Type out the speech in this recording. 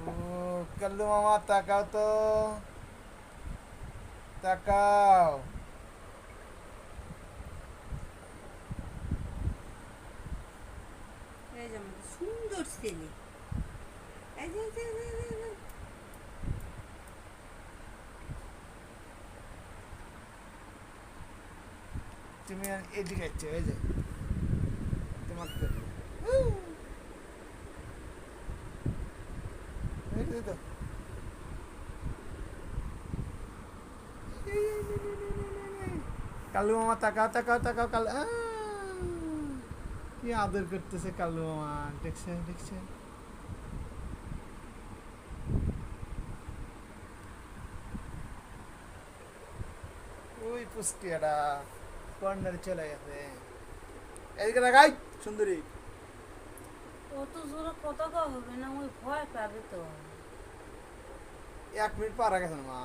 ও কাল্লু মামা তাকাও তো, তাকাও। এই যে আমাদের সুন্দর ছেলে। এই যে, এই যে, এই যে, এই যে, এই যে। তুমি এদিকে আসছো, এই যে তোমাকে তো কাল্লু মামা তাকাও তাকাও তাকাও কাল কি আদর করতেছে কাল্লু মামা, দেখছেন দেখছেন। ওই পুষ্টিয়াটা কর্নারে চলে গেছে, এদিকে লাগাই সুন্দরী। অত জোরে কথা কওয়া হবে না, ওই ভয় পাবে তো। 1 মিনিট পারা গেছে না মা।